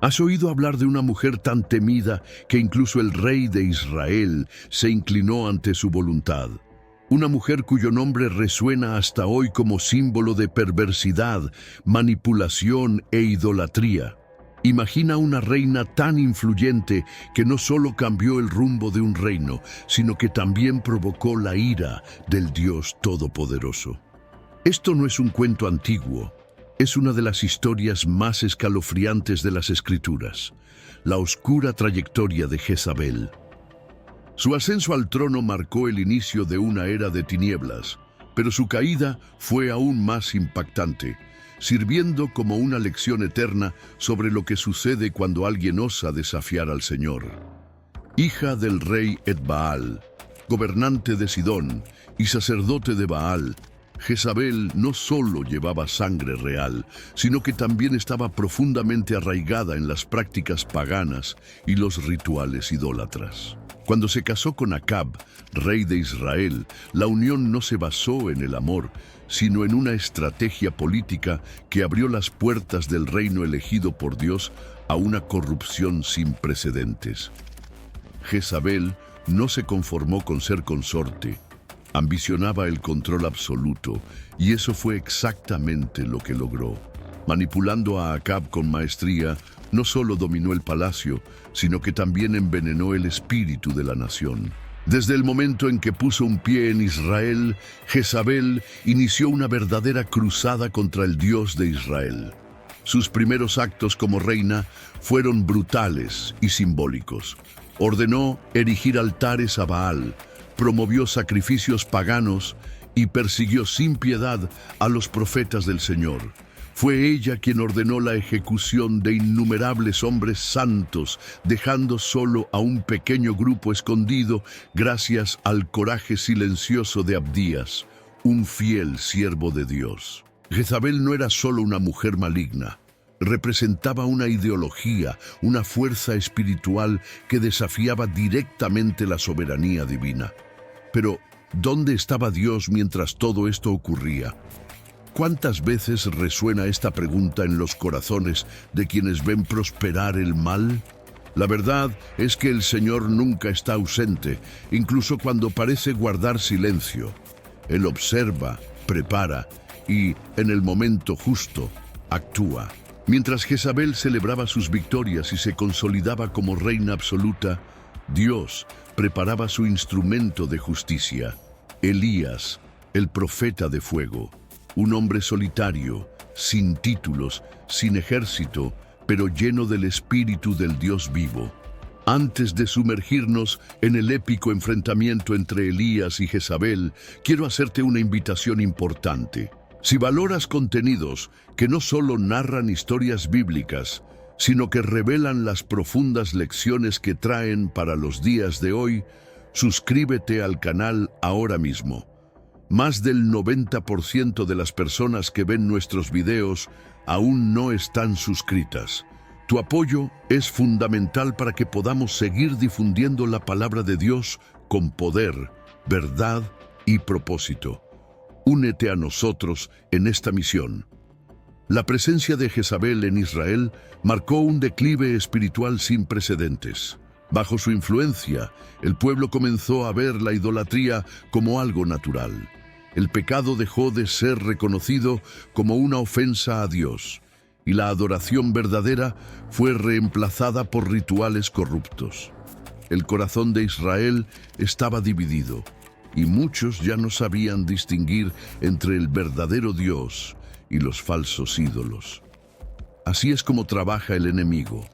¿Has oído hablar de una mujer tan temida que incluso el rey de Israel se inclinó ante su voluntad? Una mujer cuyo nombre resuena hasta hoy como símbolo de perversidad, manipulación e idolatría. Imagina una reina tan influyente que no solo cambió el rumbo de un reino, sino que también provocó la ira del Dios Todopoderoso. Esto no es un cuento antiguo. Es una de las historias más escalofriantes de las Escrituras, la oscura trayectoria de Jezabel. Su ascenso al trono marcó el inicio de una era de tinieblas, pero su caída fue aún más impactante, sirviendo como una lección eterna sobre lo que sucede cuando alguien osa desafiar al Señor. Hija del rey Etbaal, gobernante de Sidón y sacerdote de Baal, Jezabel no solo llevaba sangre real, sino que también estaba profundamente arraigada en las prácticas paganas y los rituales idólatras. Cuando se casó con Acab, rey de Israel, la unión no se basó en el amor, sino en una estrategia política que abrió las puertas del reino elegido por Dios a una corrupción sin precedentes. Jezabel no se conformó con ser consorte. Ambicionaba el control absoluto, y eso fue exactamente lo que logró. Manipulando a Acab con maestría, no solo dominó el palacio, sino que también envenenó el espíritu de la nación. Desde el momento en que puso un pie en Israel, Jezabel inició una verdadera cruzada contra el Dios de Israel. Sus primeros actos como reina fueron brutales y simbólicos. Ordenó erigir altares a Baal, promovió sacrificios paganos y persiguió sin piedad a los profetas del Señor. Fue ella quien ordenó la ejecución de innumerables hombres santos, dejando solo a un pequeño grupo escondido gracias al coraje silencioso de Abdías, un fiel siervo de Dios. Jezabel no era solo una mujer maligna. Representaba una ideología, una fuerza espiritual que desafiaba directamente la soberanía divina. Pero, ¿dónde estaba Dios mientras todo esto ocurría? ¿Cuántas veces resuena esta pregunta en los corazones de quienes ven prosperar el mal? La verdad es que el Señor nunca está ausente, incluso cuando parece guardar silencio. Él observa, prepara y, en el momento justo, actúa. Mientras Jezabel celebraba sus victorias y se consolidaba como reina absoluta, Dios preparaba su instrumento de justicia, Elías, el profeta de fuego, un hombre solitario, sin títulos, sin ejército, pero lleno del espíritu del Dios vivo. Antes de sumergirnos en el épico enfrentamiento entre Elías y Jezabel, quiero hacerte una invitación importante. Si valoras contenidos que no solo narran historias bíblicas, sino que revelan las profundas lecciones que traen para los días de hoy, suscríbete al canal ahora mismo. Más del 90% de las personas que ven nuestros videos aún no están suscritas. Tu apoyo es fundamental para que podamos seguir difundiendo la palabra de Dios con poder, verdad y propósito. Únete a nosotros en esta misión. La presencia de Jezabel en Israel marcó un declive espiritual sin precedentes. Bajo su influencia, el pueblo comenzó a ver la idolatría como algo natural. El pecado dejó de ser reconocido como una ofensa a Dios, y la adoración verdadera fue reemplazada por rituales corruptos. El corazón de Israel estaba dividido, y muchos ya no sabían distinguir entre el verdadero Dios y los falsos ídolos. Así es como trabaja el enemigo,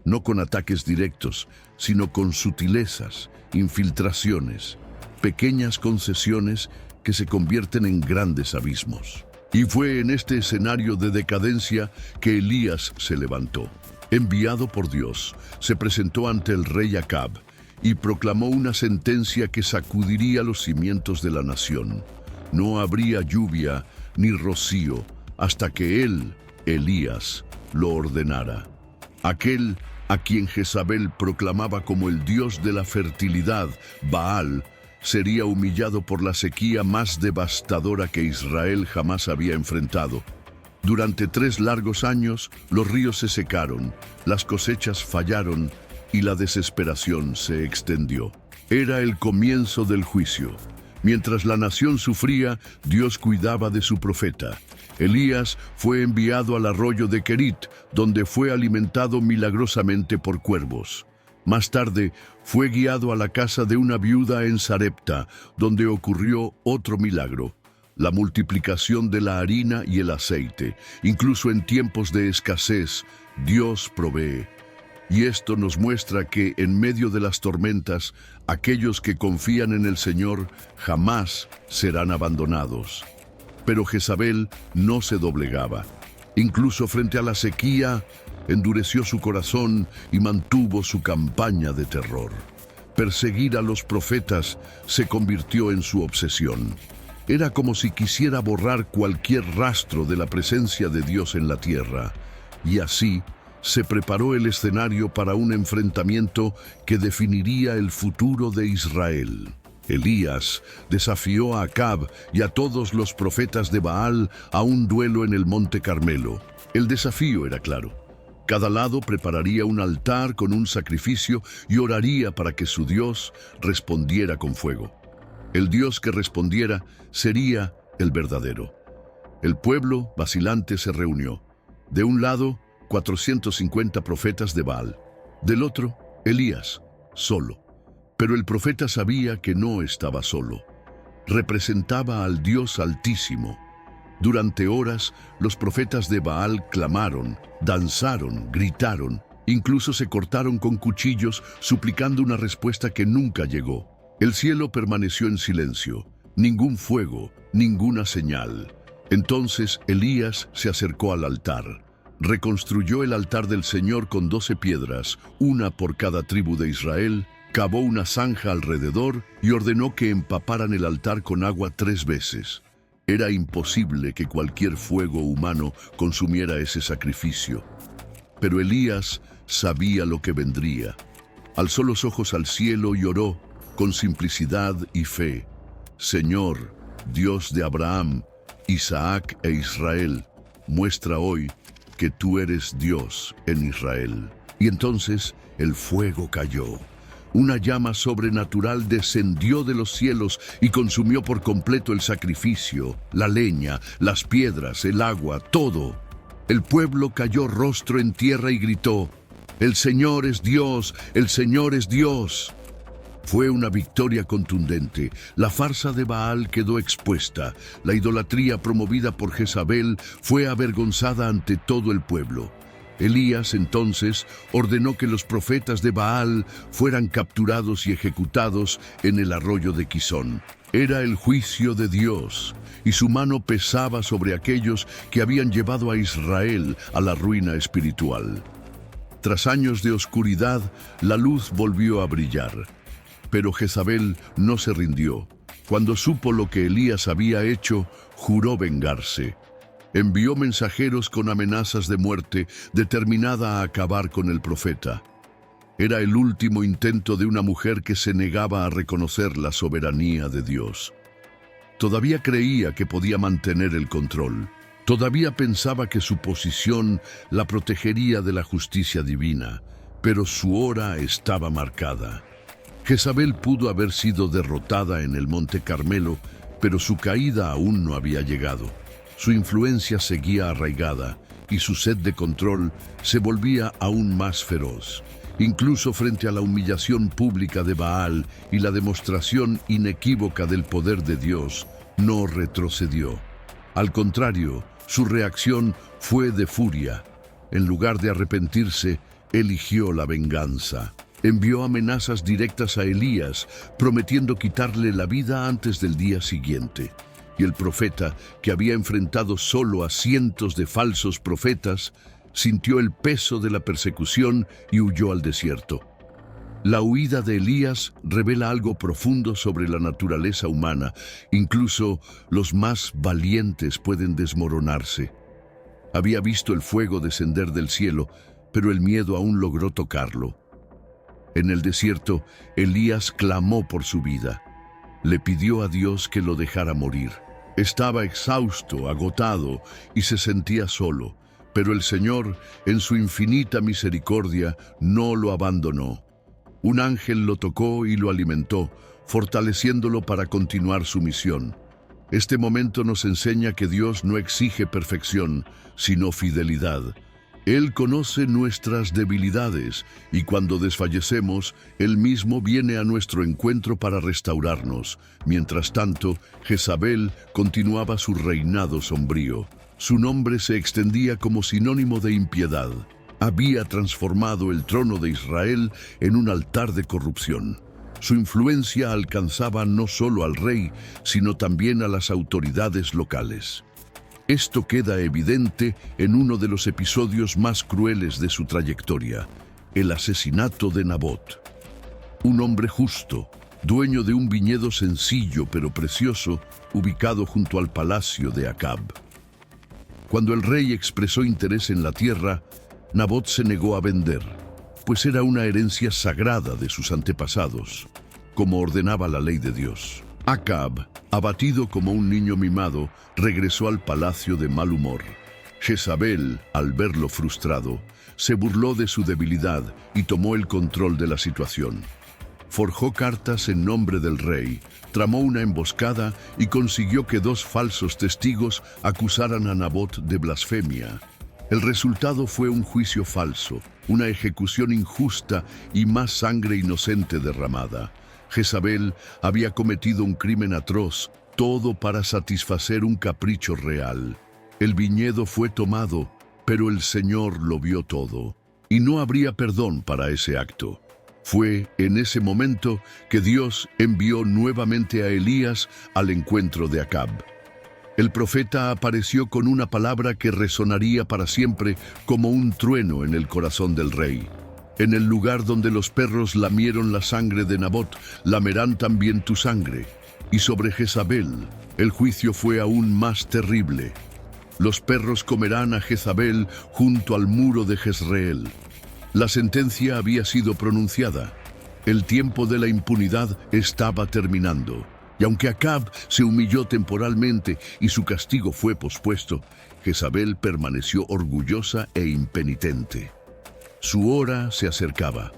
no con ataques directos, sino con sutilezas, infiltraciones, pequeñas concesiones que se convierten en grandes abismos. Y fue en este escenario de decadencia que Elías se levantó. Enviado por Dios, se presentó ante el rey Acab y proclamó una sentencia que sacudiría los cimientos de la nación. No habría lluvia ni rocío hasta que él, Elías, lo ordenara. Aquel a quien Jezabel proclamaba como el dios de la fertilidad, Baal, sería humillado por la sequía más devastadora que Israel jamás había enfrentado. Durante 3 largos años, los ríos se secaron, las cosechas fallaron y la desesperación se extendió. Era el comienzo del juicio. Mientras la nación sufría, Dios cuidaba de su profeta. Elías fue enviado al arroyo de Querit, donde fue alimentado milagrosamente por cuervos. Más tarde, fue guiado a la casa de una viuda en Sarepta, donde ocurrió otro milagro: la multiplicación de la harina y el aceite. Incluso en tiempos de escasez, Dios provee. Y esto nos muestra que en medio de las tormentas, aquellos que confían en el Señor jamás serán abandonados. Pero Jezabel no se doblegaba. Incluso frente a la sequía, endureció su corazón y mantuvo su campaña de terror. Perseguir a los profetas se convirtió en su obsesión. Era como si quisiera borrar cualquier rastro de la presencia de Dios en la tierra. Y así se preparó el escenario para un enfrentamiento que definiría el futuro de Israel. Elías desafió a Acab y a todos los profetas de Baal a un duelo en el Monte Carmelo. El desafío era claro. Cada lado prepararía un altar con un sacrificio y oraría para que su Dios respondiera con fuego. El Dios que respondiera sería el verdadero. El pueblo vacilante se reunió. De un lado, 450 profetas de Baal. Del otro, Elías, solo. Pero el profeta sabía que no estaba solo. Representaba al Dios Altísimo. Durante horas, los profetas de Baal clamaron, danzaron, gritaron, incluso se cortaron con cuchillos, suplicando una respuesta que nunca llegó. El cielo permaneció en silencio, ningún fuego, ninguna señal. Entonces Elías se acercó al altar. Reconstruyó el altar del Señor con 12 piedras, una por cada tribu de Israel, cavó una zanja alrededor y ordenó que empaparan el altar con agua 3 veces. Era imposible que cualquier fuego humano consumiera ese sacrificio. Pero Elías sabía lo que vendría. Alzó los ojos al cielo y oró con simplicidad y fe: Señor, Dios de Abraham, Isaac e Israel, muestra hoy que tú eres Dios en Israel. Y entonces el fuego cayó. Una llama sobrenatural descendió de los cielos y consumió por completo el sacrificio, la leña, las piedras, el agua, todo. El pueblo cayó rostro en tierra y gritó: ¡El Señor es Dios! ¡El Señor es Dios! Fue una victoria contundente. La farsa de Baal quedó expuesta. La idolatría promovida por Jezabel fue avergonzada ante todo el pueblo. Elías entonces ordenó que los profetas de Baal fueran capturados y ejecutados en el arroyo de Quizón. Era el juicio de Dios, y su mano pesaba sobre aquellos que habían llevado a Israel a la ruina espiritual. Tras años de oscuridad, la luz volvió a brillar. Pero Jezabel no se rindió. Cuando supo lo que Elías había hecho, juró vengarse. Envió mensajeros con amenazas de muerte, determinada a acabar con el profeta. Era el último intento de una mujer que se negaba a reconocer la soberanía de Dios. Todavía creía que podía mantener el control. Todavía pensaba que su posición la protegería de la justicia divina, pero su hora estaba marcada. Jezabel pudo haber sido derrotada en el Monte Carmelo, pero su caída aún no había llegado. Su influencia seguía arraigada y su sed de control se volvía aún más feroz. Incluso frente a la humillación pública de Baal y la demostración inequívoca del poder de Dios, no retrocedió. Al contrario, su reacción fue de furia. En lugar de arrepentirse, eligió la venganza. Envió amenazas directas a Elías, prometiendo quitarle la vida antes del día siguiente. Y el profeta, que había enfrentado solo a cientos de falsos profetas, sintió el peso de la persecución y huyó al desierto. La huida de Elías revela algo profundo sobre la naturaleza humana. Incluso los más valientes pueden desmoronarse. Había visto el fuego descender del cielo, pero el miedo aún logró tocarlo. En el desierto, Elías clamó por su vida. Le pidió a Dios que lo dejara morir. Estaba exhausto, agotado y se sentía solo, pero el Señor, en su infinita misericordia, no lo abandonó. Un ángel lo tocó y lo alimentó, fortaleciéndolo para continuar su misión. Este momento nos enseña que Dios no exige perfección, sino fidelidad. Él conoce nuestras debilidades y cuando desfallecemos, Él mismo viene a nuestro encuentro para restaurarnos. Mientras tanto, Jezabel continuaba su reinado sombrío. Su nombre se extendía como sinónimo de impiedad. Había transformado el trono de Israel en un altar de corrupción. Su influencia alcanzaba no solo al rey, sino también a las autoridades locales. Esto queda evidente en uno de los episodios más crueles de su trayectoria, el asesinato de Nabot. Un hombre justo, dueño de un viñedo sencillo pero precioso, ubicado junto al palacio de Acab. Cuando el rey expresó interés en la tierra, Nabot se negó a vender, pues era una herencia sagrada de sus antepasados, como ordenaba la ley de Dios. Acab, abatido como un niño mimado, regresó al palacio de mal humor. Jezabel, al verlo frustrado, se burló de su debilidad y tomó el control de la situación. Forjó cartas en nombre del rey, tramó una emboscada y consiguió que 2 falsos testigos acusaran a Nabot de blasfemia. El resultado fue un juicio falso, una ejecución injusta y más sangre inocente derramada. Jezabel había cometido un crimen atroz, todo para satisfacer un capricho real. El viñedo fue tomado, pero el Señor lo vio todo, y no habría perdón para ese acto. Fue en ese momento que Dios envió nuevamente a Elías al encuentro de Acab. El profeta apareció con una palabra que resonaría para siempre como un trueno en el corazón del rey. En el lugar donde los perros lamieron la sangre de Nabot, lamerán también tu sangre. Y sobre Jezabel, el juicio fue aún más terrible. Los perros comerán a Jezabel junto al muro de Jezreel. La sentencia había sido pronunciada. El tiempo de la impunidad estaba terminando. Y aunque Acab se humilló temporalmente y su castigo fue pospuesto, Jezabel permaneció orgullosa e impenitente. Su hora se acercaba.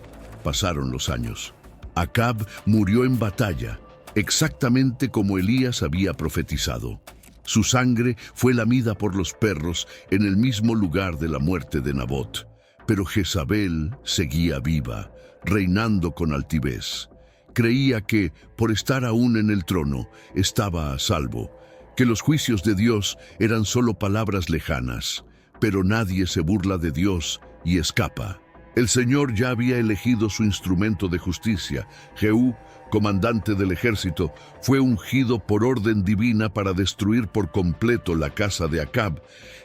Pasaron los años. Acab murió en batalla, exactamente como Elías había profetizado. Su sangre fue lamida por los perros en el mismo lugar de la muerte de Nabot. Pero Jezabel seguía viva, reinando con altivez. Creía que, por estar aún en el trono, estaba a salvo, que los juicios de Dios eran solo palabras lejanas. Pero nadie se burla de Dios y escapa. El Señor ya había elegido su instrumento de justicia. Jehú, comandante del ejército, fue ungido por orden divina para destruir por completo la casa de Acab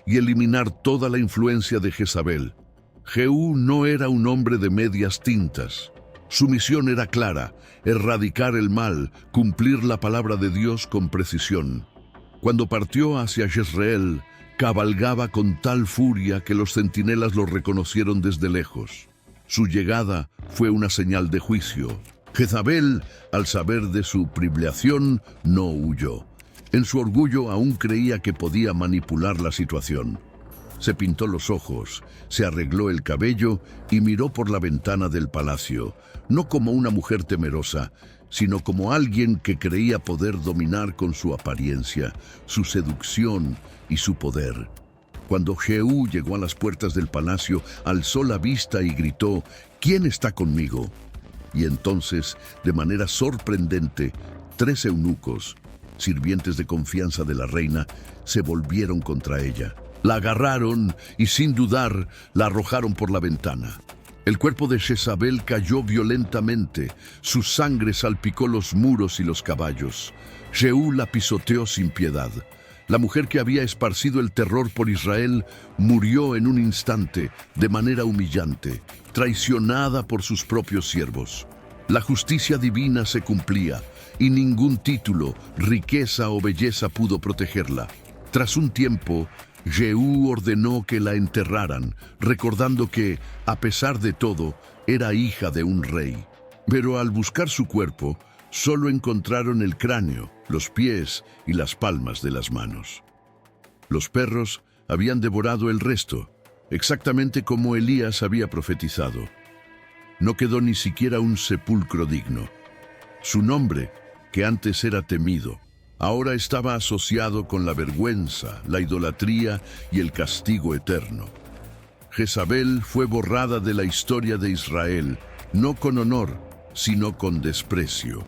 y eliminar toda la influencia de Jezabel. Jehú no era un hombre de medias tintas. Su misión era clara: erradicar el mal, cumplir la palabra de Dios con precisión. Cuando partió hacia Jezreel, cabalgaba con tal furia que los centinelas lo reconocieron desde lejos. Su llegada fue una señal de juicio. Jezabel, al saber de su privilegiación, no huyó. En su orgullo aún creía que podía manipular la situación. Se pintó los ojos, se arregló el cabello y miró por la ventana del palacio, no como una mujer temerosa, sino como alguien que creía poder dominar con su apariencia, su seducción y su poder. Cuando Jehú llegó a las puertas del palacio, alzó la vista y gritó: «¿Quién está conmigo?». Y entonces, de manera sorprendente, 3 eunucos, sirvientes de confianza de la reina, se volvieron contra ella. La agarraron y, sin dudar, la arrojaron por la ventana. El cuerpo de Jezabel cayó violentamente, su sangre salpicó los muros y los caballos. Jehú la pisoteó sin piedad. La mujer que había esparcido el terror por Israel murió en un instante, de manera humillante, traicionada por sus propios siervos. La justicia divina se cumplía, y ningún título, riqueza o belleza pudo protegerla. Tras un tiempo, Jehú ordenó que la enterraran, recordando que, a pesar de todo, era hija de un rey. Pero al buscar su cuerpo, Solo encontraron el cráneo, los pies y las palmas de las manos. Los perros habían devorado el resto, exactamente como Elías había profetizado. No quedó ni siquiera un sepulcro digno. Su nombre, que antes era temido, ahora estaba asociado con la vergüenza, la idolatría y el castigo eterno. Jezabel fue borrada de la historia de Israel, no con honor, sino con desprecio.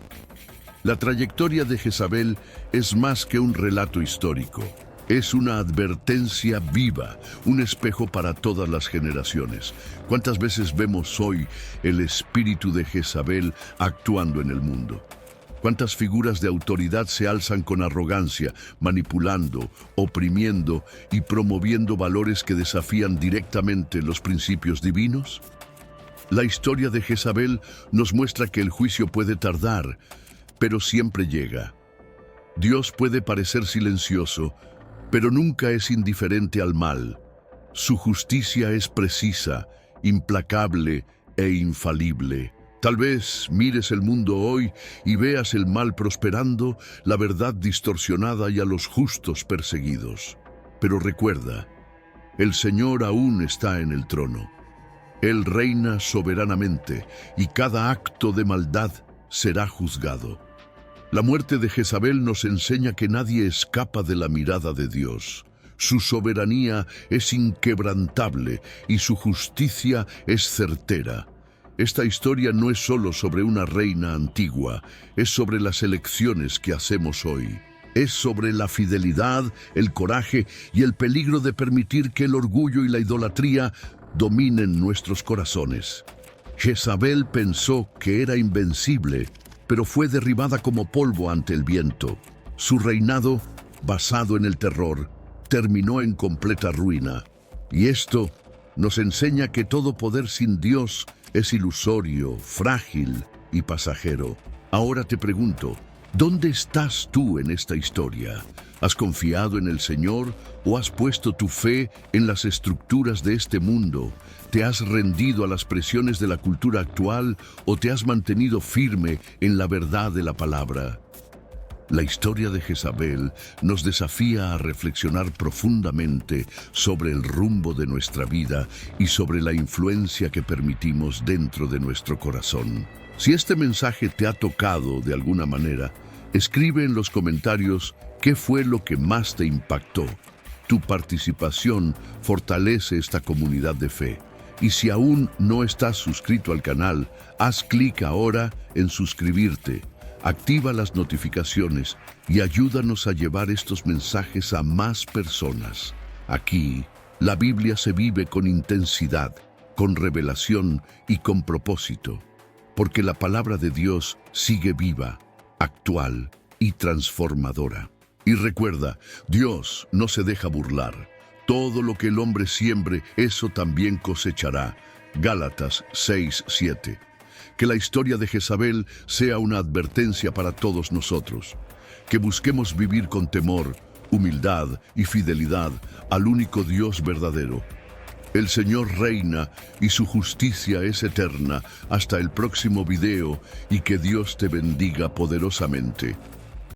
La trayectoria de Jezabel es más que un relato histórico. Es una advertencia viva, un espejo para todas las generaciones. ¿Cuántas veces vemos hoy el espíritu de Jezabel actuando en el mundo? ¿Cuántas figuras de autoridad se alzan con arrogancia, manipulando, oprimiendo y promoviendo valores que desafían directamente los principios divinos? La historia de Jezabel nos muestra que el juicio puede tardar, pero siempre llega. Dios puede parecer silencioso, pero nunca es indiferente al mal. Su justicia es precisa, implacable e infalible. Tal vez mires el mundo hoy y veas el mal prosperando, la verdad distorsionada y a los justos perseguidos. Pero recuerda, el Señor aún está en el trono. Él reina soberanamente y cada acto de maldad será juzgado. La muerte de Jezabel nos enseña que nadie escapa de la mirada de Dios. Su soberanía es inquebrantable y su justicia es certera. Esta historia no es solo sobre una reina antigua, es sobre las elecciones que hacemos hoy. Es sobre la fidelidad, el coraje y el peligro de permitir que el orgullo y la idolatría dominen nuestros corazones. Jezabel pensó que era invencible, pero fue derribada como polvo ante el viento. Su reinado, basado en el terror, terminó en completa ruina. Y esto nos enseña que todo poder sin Dios es ilusorio, frágil y pasajero. Ahora te pregunto, ¿dónde estás tú en esta historia? ¿Has confiado en el Señor o has puesto tu fe en las estructuras de este mundo? ¿Te has rendido a las presiones de la cultura actual o te has mantenido firme en la verdad de la palabra? La historia de Jezabel nos desafía a reflexionar profundamente sobre el rumbo de nuestra vida y sobre la influencia que permitimos dentro de nuestro corazón. Si este mensaje te ha tocado de alguna manera, escribe en los comentarios qué fue lo que más te impactó. Tu participación fortalece esta comunidad de fe. Y si aún no estás suscrito al canal, haz clic ahora en suscribirte. Activa las notificaciones y ayúdanos a llevar estos mensajes a más personas. Aquí, la Biblia se vive con intensidad, con revelación y con propósito, porque la palabra de Dios sigue viva, actual y transformadora. Y recuerda, Dios no se deja burlar. Todo lo que el hombre siembre, eso también cosechará. Gálatas 6:7. Que la historia de Jezabel sea una advertencia para todos nosotros. Que busquemos vivir con temor, humildad y fidelidad al único Dios verdadero. El Señor reina y su justicia es eterna. Hasta el próximo video y que Dios te bendiga poderosamente.